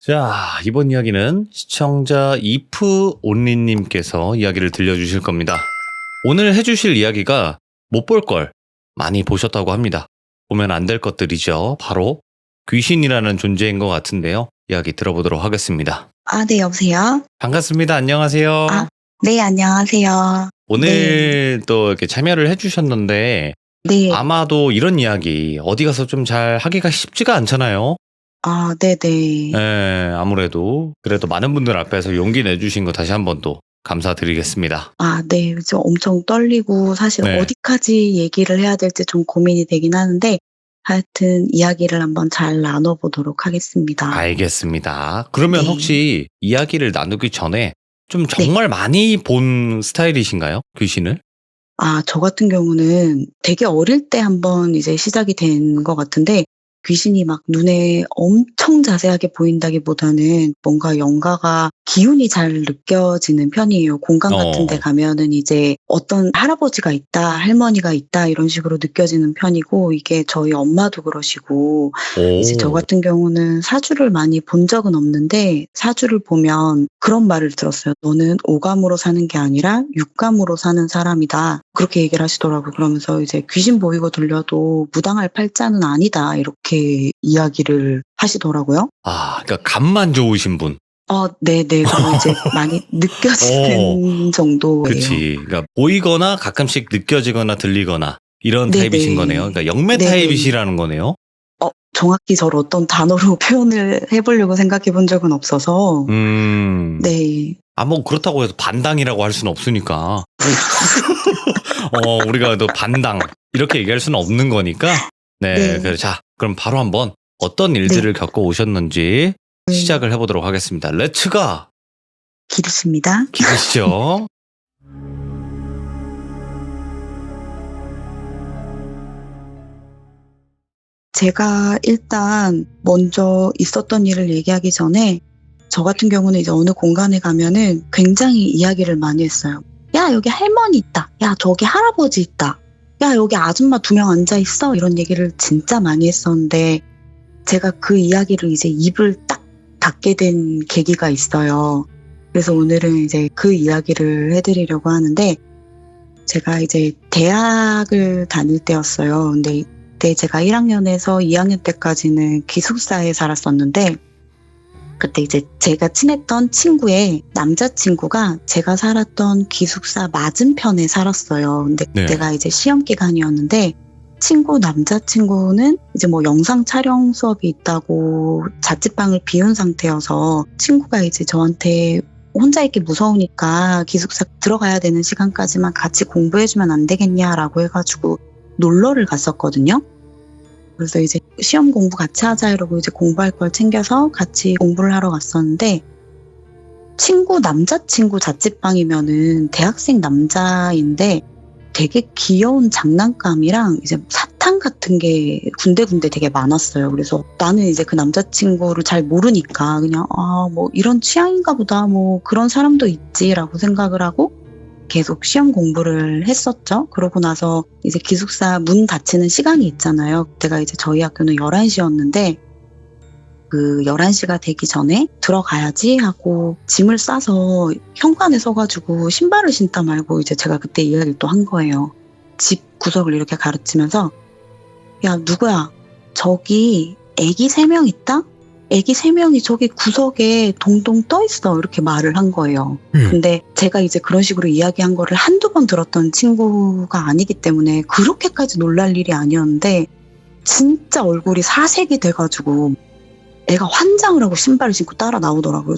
자, 이번 이야기는 시청자 이프온리님께서 이야기를 들려주실 겁니다. 오늘 해주실 이야기가 못 볼 걸 많이 보셨다고 합니다. 보면 안 될 것들이죠. 바로 귀신이라는 존재인 것 같은데요. 이야기 들어보도록 하겠습니다. 네, 여보세요? 반갑습니다. 안녕하세요. 네, 안녕하세요. 오늘 또 이렇게 참여를 해주셨는데 네. 아마도 이런 이야기 어디 가서 좀 잘 하기가 쉽지가 않잖아요. 네네. 네, 아무래도 그래도 많은 분들 앞에서 용기 내주신 거 다시 한번 또 감사드리겠습니다. 네. 좀 엄청 떨리고 사실 네. 어디까지 얘기를 해야 될지 좀 고민이 되긴 하는데 하여튼 이야기를 한번 잘 나눠보도록 하겠습니다. 알겠습니다. 그러면 네. 혹시 이야기를 나누기 전에 좀 정말 많이 본 스타일이신가요? 귀신을? 저 같은 경우는 되게 어릴 때 한번 이제 시작이 된 것 같은데 귀신이 막 눈에 엄청 자세하게 보인다기보다는 뭔가 영가가 기운이 잘 느껴지는 편이에요. 공간 같은 데 가면은 이제 어떤 할아버지가 있다, 할머니가 있다 이런 식으로 느껴지는 편이고 이게 저희 엄마도 그러시고 이제 저 같은 경우는 사주를 많이 본 적은 없는데 사주를 보면 그런 말을 들었어요. 너는 오감으로 사는 게 아니라 육감으로 사는 사람이다. 그렇게 얘기를 하시더라고요. 그러면서 이제 귀신 보이고 들려도 무당할 팔자는 아니다. 이렇게 이야기를 하시더라고요. 그러니까 감만 좋으신 분. 네네. 그리고 이제 많이 느껴지는 정도예요. 그치. 그러니까 보이거나 가끔씩 느껴지거나 들리거나 이런 네네. 타입이신 거네요. 그러니까 영매 네네. 타입이시라는 거네요. 정확히 저를 어떤 단어로 표현을 해보려고 생각해 본 적은 없어서. 네. 뭐 그렇다고 해서 반당이라고 할 수는 없으니까. 우리가 또 반당 이렇게 얘기할 수는 없는 거니까. 네. 자, 그럼 바로 한번 어떤 일들을 겪어 오셨는지 시작을 해보도록 하겠습니다. 렛츠가! 기르십니다. 기르시죠. 제가 일단 먼저 있었던 일을 얘기하기 전에 저 같은 경우는 이제 어느 공간에 가면은 굉장히 이야기를 많이 했어요. 야, 여기 할머니 있다. 야, 저기 할아버지 있다. 야, 여기 아줌마 2명 앉아있어. 이런 얘기를 진짜 많이 했었는데 제가 그 이야기를 이제 입을 딱 닫게 된 계기가 있어요. 그래서 오늘은 이제 그 이야기를 해드리려고 하는데 제가 이제 대학을 다닐 때였어요. 근데 그때 제가 1학년에서 2학년 때까지는 기숙사에 살았었는데 그때 이제 제가 친했던 친구의 남자친구가 제가 살았던 기숙사 맞은편에 살았어요. 근데 그때가 이제 시험 기간이었는데 친구 남자친구는 이제 뭐 영상 촬영 수업이 있다고 자취방을 비운 상태여서 친구가 이제 저한테 혼자 있기 무서우니까 기숙사 들어가야 되는 시간까지만 같이 공부해주면 안 되겠냐라고 해가지고 놀러를 갔었거든요. 그래서 이제 시험 공부 같이 하자 이러고 이제 공부할 걸 챙겨서 같이 공부를 하러 갔었는데 친구 남자친구 자취방이면은 대학생 남자인데 되게 귀여운 장난감이랑 이제 사탕 같은 게 군데군데 되게 많았어요. 그래서 나는 이제 그 남자친구를 잘 모르니까 그냥 뭐 이런 취향인가 보다 뭐 그런 사람도 있지라고 생각을 하고 계속 시험 공부를 했었죠. 그러고 나서 이제 기숙사 문 닫히는 시간이 있잖아요. 그때가 이제 저희 학교는 11시였는데 그 11시가 되기 전에 들어가야지 하고 짐을 싸서 현관에 서가지고 신발을 신다 말고 이제 제가 그때 이야기를 또 한 거예요. 집 구석을 이렇게 가르치면서 야, 누구야? 저기 애기 3명 있다? 애기 3명이 저기 구석에 동동 떠 있어. 이렇게 말을 한 거예요. 근데 제가 이제 그런 식으로 이야기한 거를 한두 번 들었던 친구가 아니기 때문에 그렇게까지 놀랄 일이 아니었는데 진짜 얼굴이 사색이 돼가지고 애가 환장을 하고 신발을 신고 따라 나오더라고요.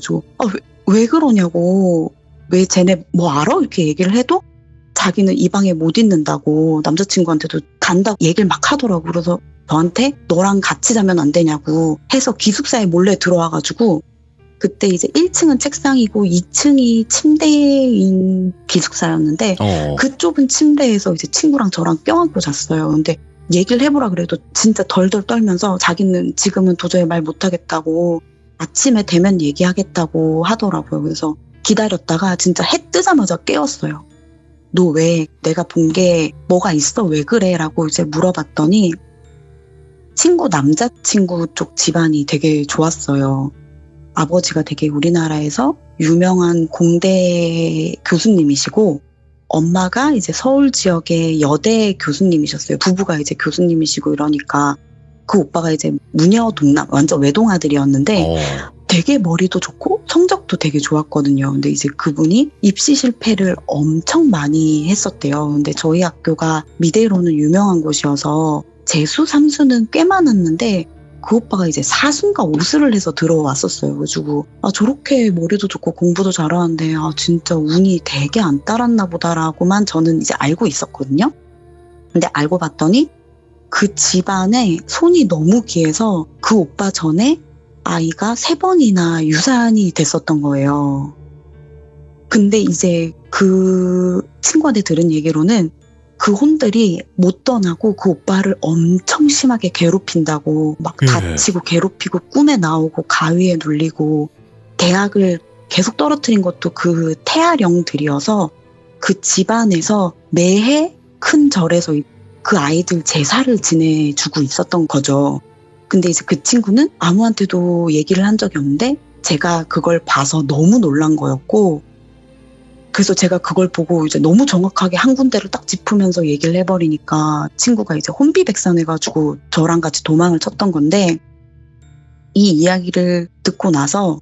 왜 그러냐고. 왜 쟤네 뭐 알아? 이렇게 얘기를 해도 자기는 이 방에 못 있는다고 남자친구한테도 간다고 얘기를 막 하더라고요. 그래서 저한테 너랑 같이 자면 안 되냐고 해서 기숙사에 몰래 들어와가지고 그때 이제 1층은 책상이고 2층이 침대인 기숙사였는데 그 좁은 침대에서 이제 친구랑 저랑 껴안고 잤어요. 근데 얘기를 해보라 그래도 진짜 덜덜 떨면서 자기는 지금은 도저히 말 못하겠다고 아침에 되면 얘기하겠다고 하더라고요. 그래서 기다렸다가 진짜 해 뜨자마자 깨웠어요. 너 왜 내가 본 게 뭐가 있어? 왜 그래? 라고 이제 물어봤더니 친구 남자친구 쪽 집안이 되게 좋았어요. 아버지가 되게 우리나라에서 유명한 공대 교수님이시고 엄마가 이제 서울 지역의 여대 교수님이셨어요. 부부가 이제 교수님이시고 이러니까 그 오빠가 이제 무녀 동남 완전 외동아들이었는데 되게 머리도 좋고 성적도 되게 좋았거든요. 근데 이제 그분이 입시 실패를 엄청 많이 했었대요. 근데 저희 학교가 미대로는 유명한 곳이어서 재수, 삼수는 꽤 많았는데 그 오빠가 이제 사수인가 오수를 해서 들어왔었어요. 그래가지고 저렇게 머리도 좋고 공부도 잘하는데 진짜 운이 되게 안 따랐나 보다라고만 저는 이제 알고 있었거든요. 근데 알고 봤더니 그 집안에 손이 너무 귀해서 그 오빠 전에 아이가 3번이나 유산이 됐었던 거예요. 근데 이제 그 친구한테 들은 얘기로는 그 혼들이 못 떠나고 그 오빠를 엄청 심하게 괴롭힌다고 막 다치고 괴롭히고 꿈에 나오고 가위에 눌리고 대학을 계속 떨어뜨린 것도 그 태아령들이어서 그 집안에서 매해 큰 절에서 그 아이들 제사를 지내주고 있었던 거죠. 근데 이제 그 친구는 아무한테도 얘기를 한 적이 없는데 제가 그걸 봐서 너무 놀란 거였고 그래서 제가 그걸 보고 이제 너무 정확하게 한 군데를 딱 짚으면서 얘기를 해버리니까 친구가 이제 혼비백산해가지고 저랑 같이 도망을 쳤던 건데 이 이야기를 듣고 나서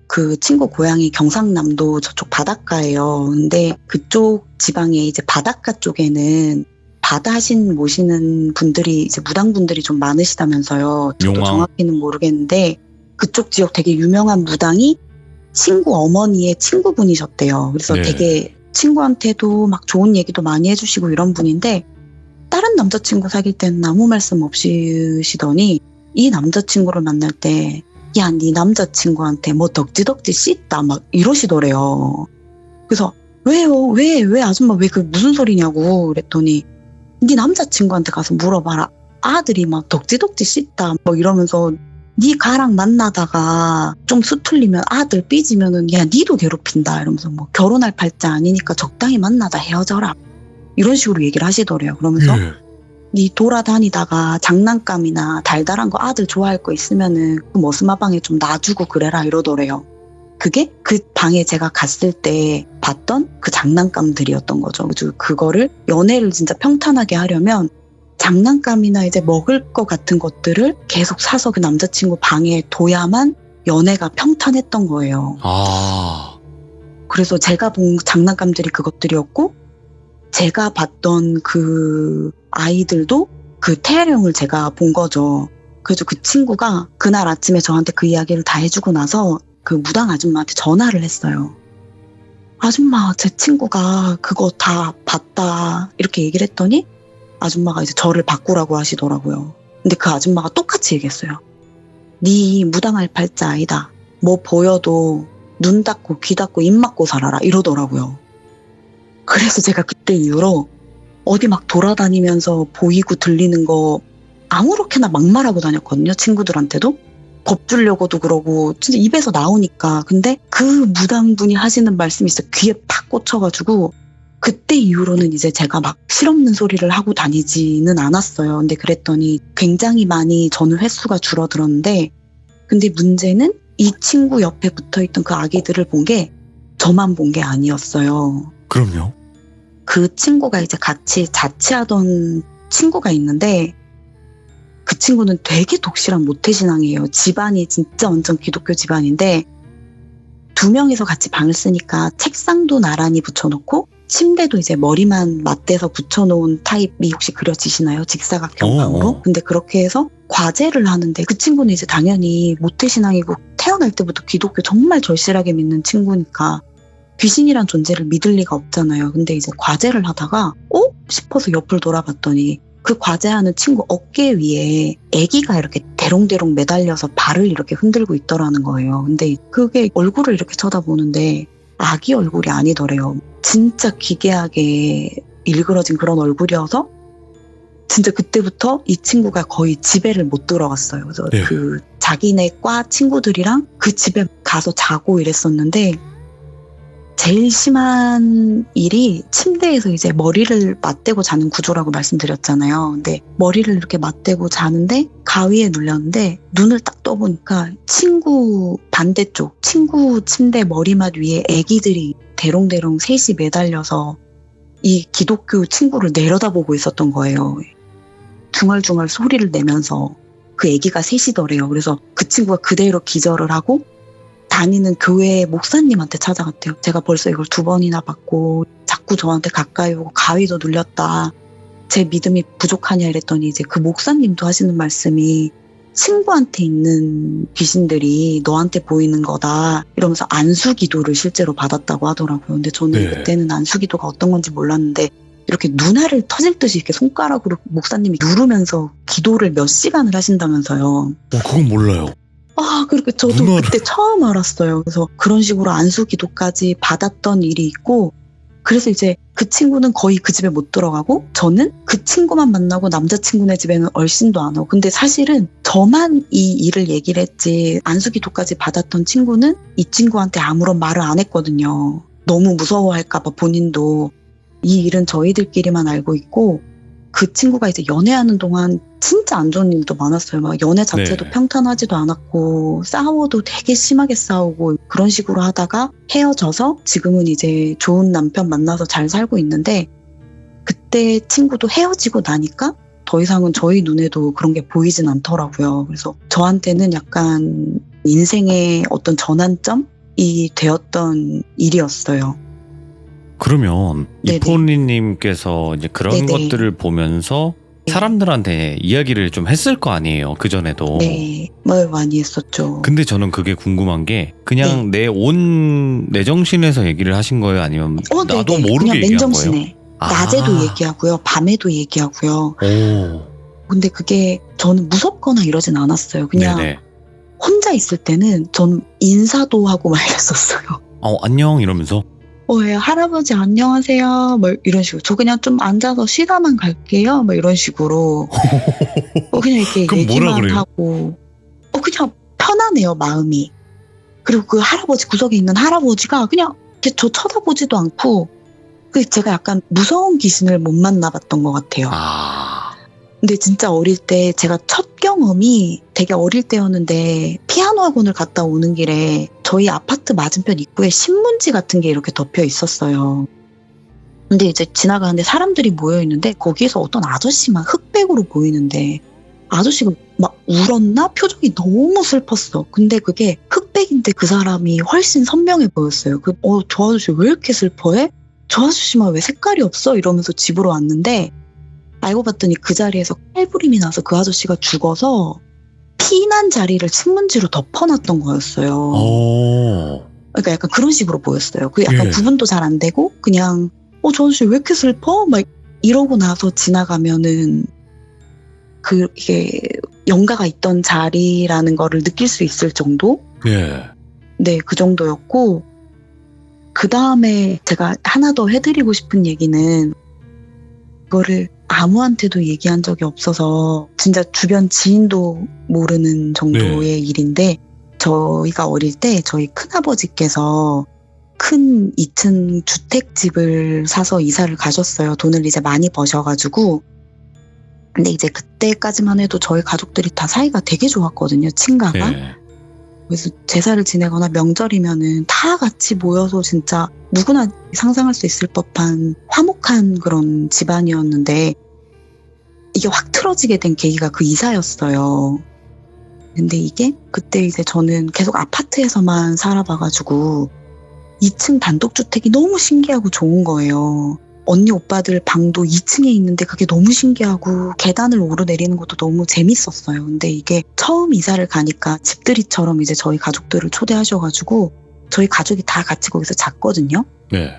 그 친구 고향이 경상남도 저쪽 바닷가예요. 근데 그쪽 지방에 이제 바닷가 쪽에는 바다신 모시는 분들이 이제 무당분들이 좀 많으시다면서요. 저도 용왕. 정확히는 모르겠는데 그쪽 지역 되게 유명한 무당이 친구 어머니의 친구분이셨대요. 그래서 네. 되게 친구한테도 막 좋은 얘기도 많이 해주시고 이런 분인데 다른 남자친구 사귈 때는 아무 말씀 없으시더니 이 남자친구를 만날 때 야, 네 남자친구한테 뭐 덕지덕지 씻다 막 이러시더래요. 그래서 왜요? 왜 아줌마 왜 그 무슨 소리냐고 그랬더니 네 남자친구한테 가서 물어봐라. 아들이 막 덕지덕지 씻다 뭐 이러면서 네 가랑 만나다가 좀 수틀리면 아들 삐지면은 야 니도 괴롭힌다 이러면서 뭐 결혼할 팔자 아니니까 적당히 만나다 헤어져라 이런 식으로 얘기를 하시더래요. 그러면서 니 돌아다니다가 장난감이나 달달한 거 아들 좋아할 거 있으면은 그 머스마방에 좀 놔주고 그래라 이러더래요. 그게 그 방에 제가 갔을 때 봤던 그 장난감들이었던 거죠. 그래서 그거를 연애를 진짜 평탄하게 하려면 장난감이나 이제 먹을 거 같은 것들을 계속 사서 그 남자친구 방에 둬야만 연애가 평탄했던 거예요. 그래서 제가 본 장난감들이 그것들이었고 제가 봤던 그 아이들도 그 태아령을 제가 본 거죠. 그래서 그 친구가 그날 아침에 저한테 그 이야기를 다 해주고 나서 그 무당 아줌마한테 전화를 했어요. 아줌마 제 친구가 그거 다 봤다 이렇게 얘기를 했더니 아줌마가 이제 저를 바꾸라고 하시더라고요. 근데 그 아줌마가 똑같이 얘기했어요. 네 무당할 팔자 아니다. 뭐 보여도 눈 닫고 귀 닫고 입 막고 살아라 이러더라고요. 그래서 제가 그때 이후로 어디 막 돌아다니면서 보이고 들리는 거 아무렇게나 막 말하고 다녔거든요. 친구들한테도. 겁주려고도 그러고 진짜 입에서 나오니까. 근데 그 무당분이 하시는 말씀이 진짜 귀에 팍 꽂혀가지고 그때 이후로는 이제 제가 막 실없는 소리를 하고 다니지는 않았어요. 근데 그랬더니 굉장히 많이 저는 횟수가 줄어들었는데 근데 문제는 이 친구 옆에 붙어있던 그 아기들을 본 게 저만 본 게 아니었어요. 그럼요. 그 친구가 이제 같이 자취하던 친구가 있는데 그 친구는 되게 독실한 모태신앙이에요. 집안이 진짜 완전 기독교 집안인데 2명이서 같이 방을 쓰니까 책상도 나란히 붙여놓고 침대도 이제 머리만 맞대서 붙여놓은 타입이 혹시 그려지시나요? 직사각형 방으로? 근데 그렇게 해서 과제를 하는데 그 친구는 이제 당연히 모태신앙이고 태어날 때부터 기독교 정말 절실하게 믿는 친구니까 귀신이란 존재를 믿을 리가 없잖아요. 근데 이제 과제를 하다가 싶어서 옆을 돌아봤더니 그 과제하는 친구 어깨 위에 아기가 이렇게 대롱대롱 매달려서 발을 이렇게 흔들고 있더라는 거예요. 근데 그게 얼굴을 이렇게 쳐다보는데 아기 얼굴이 아니더래요. 진짜 기괴하게 일그러진 그런 얼굴이어서 진짜 그때부터 이 친구가 거의 집에를 못 들어갔어요. 그래서 그 자기네 과 친구들이랑 그 집에 가서 자고 이랬었는데 제일 심한 일이 침대에서 이제 머리를 맞대고 자는 구조라고 말씀드렸잖아요. 근데 머리를 이렇게 맞대고 자는데 가위에 눌렸는데 눈을 딱 떠보니까 친구 반대쪽, 친구 침대 머리맡 위에 애기들이 대롱대롱 셋이 매달려서 이 기독교 친구를 내려다보고 있었던 거예요. 중얼중얼 소리를 내면서 그 애기가 셋이더래요. 그래서 그 친구가 그대로 기절을 하고 다니는 교회 목사님한테 찾아갔대요. 제가 벌써 이걸 2번이나 받고 자꾸 저한테 가까이 오고 가위도 눌렸다. 제 믿음이 부족하냐 이랬더니 이제 그 목사님도 하시는 말씀이 친구한테 있는 귀신들이 너한테 보이는 거다 이러면서 안수기도를 실제로 받았다고 하더라고요. 근데 저는 네. 그때는 안수기도가 어떤 건지 몰랐는데 이렇게 눈알을 터질 듯이 이렇게 손가락으로 목사님이 누르면서 기도를 몇 시간을 하신다면서요. 그건 몰라요. 그리고 저도 눈알을. 그때 처음 알았어요. 그래서 그런 식으로 안수기도까지 받았던 일이 있고, 그래서 이제 그 친구는 거의 그 집에 못 들어가고, 저는 그 친구만 만나고 남자친구네 집에는 얼씬도 안 하고. 근데 사실은 저만 이 일을 얘기를 했지, 안수기도까지 받았던 친구는 이 친구한테 아무런 말을 안 했거든요. 너무 무서워할까봐 본인도. 이 일은 저희들끼리만 알고 있고, 그 친구가 이제 연애하는 동안 진짜 안 좋은 일도 많았어요. 막 연애 자체도 네. 평탄하지도 않았고 싸워도 되게 심하게 싸우고 그런 식으로 하다가 헤어져서 지금은 이제 좋은 남편 만나서 잘 살고 있는데, 그때 친구도 헤어지고 나니까 더 이상은 저희 눈에도 그런 게 보이진 않더라고요. 그래서 저한테는 약간 인생의 어떤 전환점이 되었던 일이었어요. 그러면 네네. 이포니님께서 이제 그런 네네. 것들을 보면서 네. 사람들한테 이야기를 좀 했을 거 아니에요. 그전에도. 네, 뭘 많이 했었죠. 근데 저는 그게 궁금한 게 그냥 내 온 내정신에서 얘기를 하신 거예요? 아니면 나도 네네. 모르게 그냥 얘기한 거예요? 맨정신에. 낮에도 얘기하고요. 밤에도 얘기하고요. 오. 근데 그게 저는 무섭거나 이러진 않았어요. 그냥 네네. 혼자 있을 때는 전 인사도 하고 막 이랬었어요. 안녕 이러면서. 예, 할아버지 안녕하세요. 뭐 이런 식으로. 저 그냥 좀 앉아서 쉬다만 갈게요. 뭐 이런 식으로. 그냥 이렇게 그럼 뭐라 얘기만 그래요? 하고. 그냥 편하네요, 마음이. 그리고 그 할아버지, 구석에 있는 할아버지가 그냥 이렇게 저 쳐다보지도 않고, 제가 약간 무서운 귀신을 못 만나봤던 것 같아요. 근데 진짜 어릴 때 제가 첫 경험이 되게 어릴 때였는데, 피아노 학원을 갔다 오는 길에 저희 아파트 맞은편 입구에 신문지 같은 게 이렇게 덮여 있었어요. 근데 이제 지나가는데 사람들이 모여 있는데 거기에서 어떤 아저씨만 흑백으로 보이는데, 아저씨가 막 울었나? 표정이 너무 슬펐어. 근데 그게 흑백인데 그 사람이 훨씬 선명해 보였어요. 저 아저씨 왜 이렇게 슬퍼해? 저 아저씨만 왜 색깔이 없어? 이러면서 집으로 왔는데, 알고 봤더니 그 자리에서 칼부림이 나서 그 아저씨가 죽어서 피난 자리를 신문지로 덮어놨던 거였어요. 그러니까 약간 그런 식으로 보였어요. 약간 예. 구분도 잘 안 되고 그냥 저 아저씨 왜 이렇게 슬퍼? 막 이러고 나서 지나가면은 이게 영가가 있던 자리라는 거를 느낄 수 있을 정도? 예. 네, 그 정도였고, 그 다음에 제가 하나 더 해드리고 싶은 얘기는, 그거를 아무한테도 얘기한 적이 없어서 진짜 주변 지인도 모르는 정도의 일인데, 저희가 어릴 때 저희 큰아버지께서 큰 2층 주택집을 사서 이사를 가셨어요. 돈을 이제 많이 버셔가지고. 근데 이제 그때까지만 해도 저희 가족들이 다 사이가 되게 좋았거든요, 친가가. 예. 그래서 제사를 지내거나 명절이면은 다 같이 모여서 진짜 누구나 상상할 수 있을 법한 화목한 그런 집안이었는데, 이게 확 틀어지게 된 계기가 그 이사였어요. 근데 이게 그때 이제 저는 계속 아파트에서만 살아봐가지고 2층 단독주택이 너무 신기하고 좋은 거예요. 언니 오빠들 방도 2층에 있는데 그게 너무 신기하고 계단을 오르내리는 것도 너무 재밌었어요. 근데 이게 처음 이사를 가니까 집들이처럼 이제 저희 가족들을 초대하셔가지고 저희 가족이 다 같이 거기서 잤거든요. 네.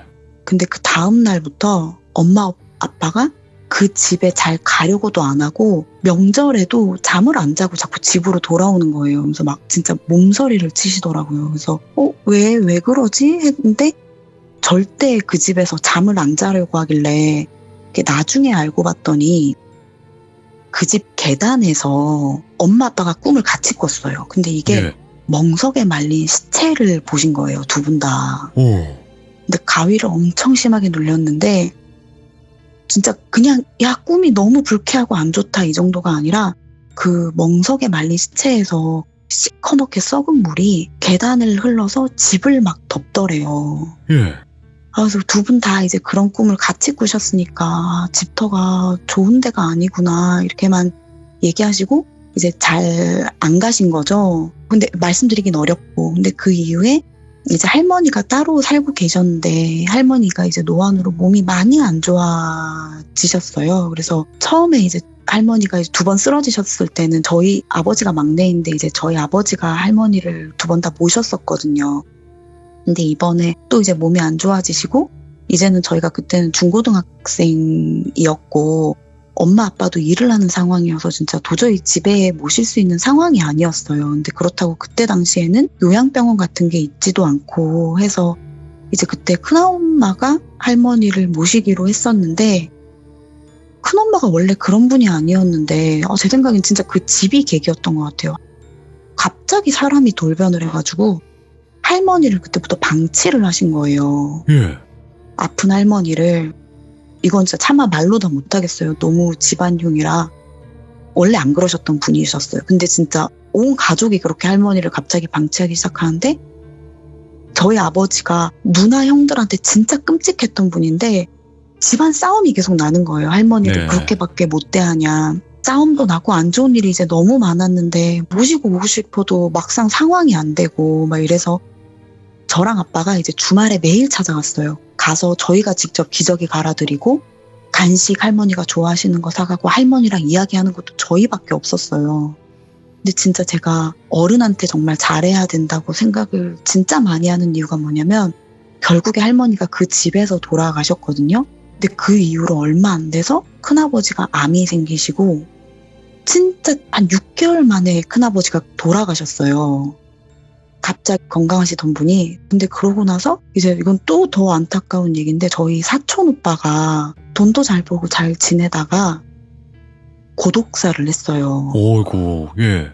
근데 그 다음 날부터 엄마 아빠가 그 집에 잘 가려고도 안 하고 명절에도 잠을 안 자고 자꾸 집으로 돌아오는 거예요. 그래서 막 진짜 몸서리를 치시더라고요. 그래서 왜 그러지? 했는데 절대 그 집에서 잠을 안 자려고 하길래, 나중에 알고 봤더니 그 집 계단에서 엄마 아빠가 꿈을 같이 꿨어요. 근데 이게 멍석에 말린 시체를 보신 거예요, 두 분 다. 근데 가위를 엄청 심하게 눌렸는데 진짜 그냥 야 꿈이 너무 불쾌하고 안 좋다 이 정도가 아니라 그 멍석에 말린 시체에서 시커멓게 썩은 물이 계단을 흘러서 집을 막 덮더래요. 예. 그래서 두 분 다 이제 그런 꿈을 같이 꾸셨으니까 집터가 좋은 데가 아니구나 이렇게만 얘기하시고 이제 잘 안 가신 거죠. 근데 말씀드리긴 어렵고 근데 그 이후에 이제 할머니가 따로 살고 계셨는데 할머니가 이제 노안으로 몸이 많이 안 좋아지셨어요. 그래서 처음에 이제 할머니가 두 번 쓰러지셨을 때는 저희 아버지가 막내인데 이제 저희 아버지가 할머니를 두 번 다 모셨었거든요. 근데 이번에 또 이제 몸이 안 좋아지시고 이제는 저희가 그때는 중고등학생이었고 엄마 아빠도 일을 하는 상황이어서 진짜 도저히 집에 모실 수 있는 상황이 아니었어요. 근데 그렇다고 그때 당시에는 요양병원 같은 게 있지도 않고 해서 이제 그때 큰엄마가 할머니를 모시기로 했었는데 큰엄마가 원래 그런 분이 아니었는데 제 생각엔 진짜 그 집이 계기였던 것 같아요. 갑자기 사람이 돌변을 해가지고 할머니를 그때부터 방치를 하신 거예요. 예. 아픈 할머니를. 이건 진짜 차마 말로 다 못하겠어요. 너무 집안흉이라. 원래 안 그러셨던 분이셨어요. 근데 진짜 온 가족이 그렇게 할머니를 갑자기 방치하기 시작하는데 저희 아버지가 누나 형들한테 진짜 끔찍했던 분인데 집안 싸움이 계속 나는 거예요. 할머니를 네. 그렇게밖에 못 대하냐. 싸움도 나고 안 좋은 일이 이제 너무 많았는데 모시고 오고 싶어도 막상 상황이 안 되고 막 이래서 저랑 아빠가 이제 주말에 매일 찾아갔어요. 가서 저희가 직접 기저귀 갈아드리고 간식 할머니가 좋아하시는 거 사가고 할머니랑 이야기하는 것도 저희밖에 없었어요. 근데 진짜 제가 어른한테 정말 잘해야 된다고 생각을 진짜 많이 하는 이유가 뭐냐면 결국에 할머니가 그 집에서 돌아가셨거든요. 근데 그 이후로 얼마 안 돼서 큰아버지가 암이 생기시고 진짜 한 6개월 만에 큰아버지가 돌아가셨어요. 갑자기 건강하시던 분이. 근데 그러고 나서 이제 이건 또 더 안타까운 얘기인데 저희 사촌 오빠가 돈도 잘 벌고 잘 지내다가 고독사를 했어요. 어이구, 예.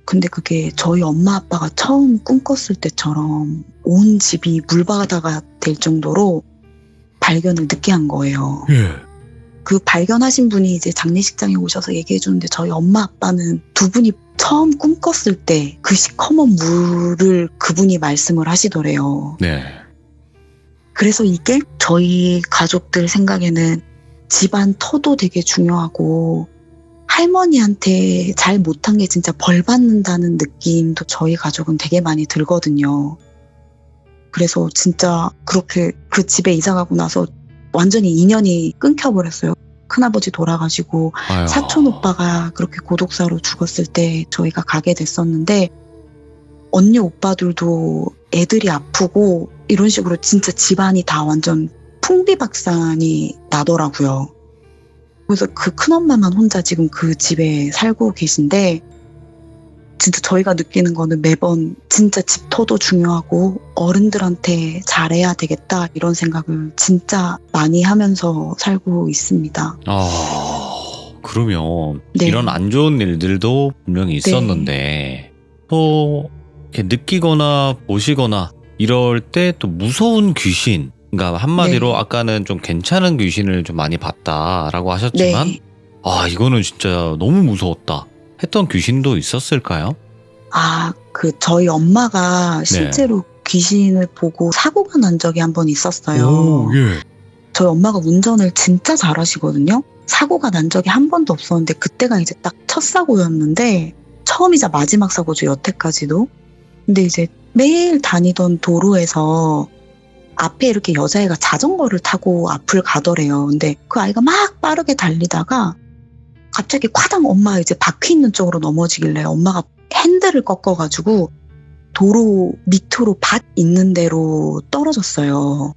근데 그게 저희 엄마 아빠가 처음 꿈꿨을 때처럼 온 집이 물바다가 될 정도로 발견을 늦게 한 거예요. 예. 그 발견하신 분이 이제 장례식장에 오셔서 얘기해 주는데 저희 엄마 아빠는 두 분이 처음 꿈꿨을 때 그 시커먼 물을 그분이 말씀을 하시더래요. 네. 그래서 이게 저희 가족들 생각에는 집안 터도 되게 중요하고 할머니한테 잘 못한 게 진짜 벌 받는다는 느낌도 저희 가족은 되게 많이 들거든요. 그래서 진짜 그렇게 그 집에 이사 가고 나서 완전히 인연이 끊겨버렸어요. 큰아버지 돌아가시고 아유. 사촌 오빠가 그렇게 고독사로 죽었을 때 저희가 가게 됐었는데 언니 오빠들도 애들이 아프고 이런 식으로 진짜 집안이 다 완전 풍비박산이 나더라고요. 그래서 그 큰엄마만 혼자 지금 그 집에 살고 계신데 진짜 저희가 느끼는 거는 매번 진짜 집터도 중요하고 어른들한테 잘해야 되겠다 이런 생각을 진짜 많이 하면서 살고 있습니다. 그러면 네. 이런 안 좋은 일들도 분명히 있었는데 또 이렇게 느끼거나 보시거나 이럴 때 또 무서운 귀신, 그러니까 한마디로 네. 아까는 좀 괜찮은 귀신을 좀 많이 봤다라고 하셨지만 네. 이거는 진짜 너무 무서웠다 했던 귀신도 있었을까요? 저희 엄마가 실제로 귀신을 보고 사고가 난 적이 한 번 있었어요. 예. 저희 엄마가 운전을 진짜 잘하시거든요. 사고가 난 적이 한 번도 없었는데 그때가 이제 딱 첫 사고였는데 처음이자 마지막 사고죠, 여태까지도. 근데 이제 매일 다니던 도로에서 앞에 이렇게 여자애가 자전거를 타고 앞을 가더래요. 근데 그 아이가 막 빠르게 달리다가 갑자기 콰당 엄마 이제 바퀴 있는 쪽으로 넘어지길래 엄마가 핸들을 꺾어가지고 도로 밑으로 밭 있는 데로 떨어졌어요.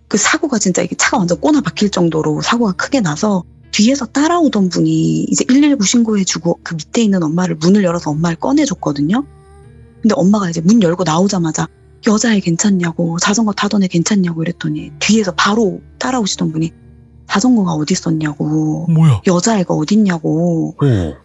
그 사고가 진짜 이게 차가 완전 꼬나 박힐 정도로 사고가 크게 나서 뒤에서 따라오던 분이 이제 119 신고해주고 그 밑에 있는 엄마를 문을 열어서 엄마를 꺼내줬거든요. 근데 엄마가 이제 문 열고 나오자마자 여자애 괜찮냐고 자전거 타던 애 괜찮냐고 이랬더니 뒤에서 바로 따라오시던 분이 자전거가 어디 있었냐고 뭐야? 여자애가 어딨냐고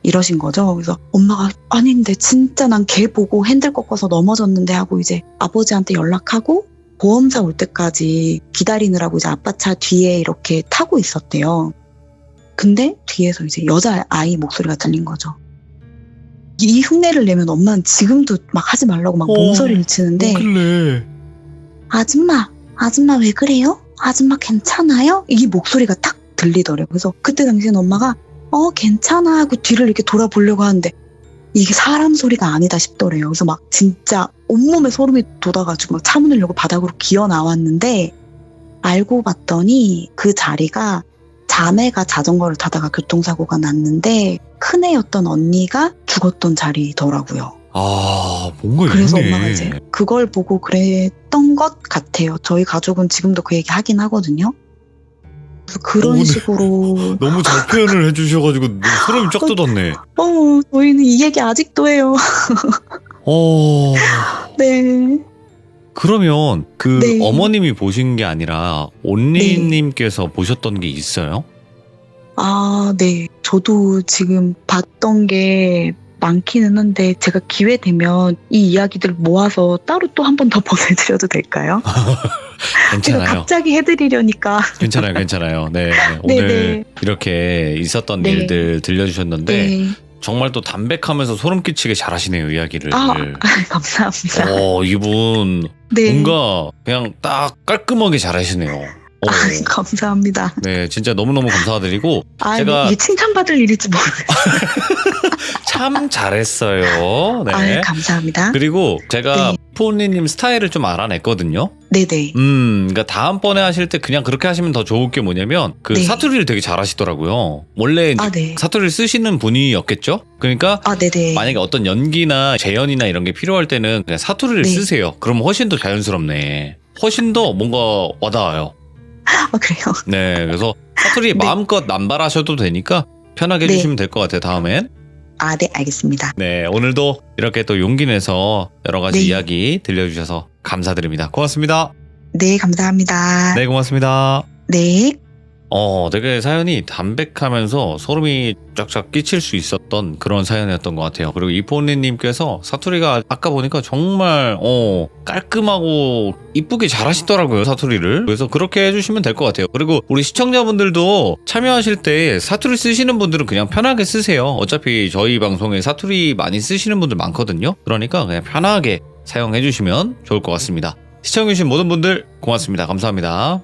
이러신 거죠. 그래서 엄마가 아닌데 진짜 난 걔 보고 핸들 꺾어서 넘어졌는데 하고 이제 아버지한테 연락하고 보험사 올 때까지 기다리느라고 이제 아빠 차 뒤에 이렇게 타고 있었대요. 근데 뒤에서 이제 여자아이 목소리가 들린 거죠. 이 흉내를 내면 엄마는 지금도 막 하지 말라고 막 몸서리를 치는데 그래. 아줌마 왜 그래요? 아줌마 괜찮아요? 이 목소리가 딱 들리더래요. 그래서 그때 당시엔 엄마가 괜찮아 하고 뒤를 이렇게 돌아보려고 하는데 이게 사람 소리가 아니다 싶더래요. 그래서 막 진짜 온몸에 소름이 돋아가지고 막 차문을 열고 바닥으로 기어 나왔는데 알고 봤더니 그 자리가 자매가 자전거를 타다가 교통사고가 났는데 큰애였던 언니가 죽었던 자리더라고요. 아, 뭔가 그래서 있네. 엄마가 이제 그걸 보고 그랬던 것 같아요. 저희 가족은 지금도 그 얘기 하긴 하거든요. 그래서 그런 네. 식으로 너무 잘 표현을 해주셔가지고 소름이 쫙 돋았네. 저희는 이 얘기 아직도 해요. 네. 그러면 그 네. 어머님이 보신 게 아니라 온리님께서 보셨던 게 있어요? 아, 네. 저도 지금 봤던 게 많기는 한데 제가 기회 되면 이 이야기들 모아서 따로 또 한 번 더 보내드려도 될까요? 제가 괜찮아요. 갑자기 해드리려니까. 괜찮아요. 네. 오늘 네. 이렇게 있었던 네. 일들 들려주셨는데 네. 정말 또 담백하면서 소름 끼치게 잘하시네요, 이야기를. 감사합니다. 이분 네. 뭔가 그냥 딱 깔끔하게 잘하시네요. 감사합니다. 네, 진짜 너무너무 감사드리고 제가 이게 칭찬받을 일일지 모르겠어요. 참 잘했어요. 네. 감사합니다. 그리고 제가 네. 푸언니님 스타일을 좀 알아냈거든요. 네네. 그러니까 다음번에 하실 때 그냥 그렇게 하시면 더 좋을 게 뭐냐면 그 네. 사투리를 되게 잘하시더라고요. 원래 이제 네. 사투리를 쓰시는 분이었겠죠? 그러니까 네네. 만약에 어떤 연기나 재연이나 이런 게 필요할 때는 그냥 사투리를 네. 쓰세요. 그러면 훨씬 더 자연스럽네. 훨씬 더 뭔가 와닿아요. 그래요? 네, 그래서 사투리 네. 마음껏 남발하셔도 되니까 편하게 네. 해주시면 될 것 같아요, 다음엔. 네, 알겠습니다. 네, 오늘도 이렇게 또 용기 내서 여러 가지 네. 이야기 들려주셔서 감사드립니다. 고맙습니다. 네, 감사합니다. 네, 고맙습니다. 네. 되게 사연이 담백하면서 소름이 쫙쫙 끼칠 수 있었던 그런 사연이었던 것 같아요. 그리고 이포언니님께서 사투리가 아까 보니까 정말 깔끔하고 이쁘게 잘하시더라고요, 사투리를. 그래서 그렇게 해주시면 될 것 같아요. 그리고 우리 시청자분들도 참여하실 때 사투리 쓰시는 분들은 그냥 편하게 쓰세요. 어차피 저희 방송에 사투리 많이 쓰시는 분들 많거든요. 그러니까 그냥 편하게 사용해주시면 좋을 것 같습니다. 시청해주신 모든 분들 고맙습니다. 감사합니다.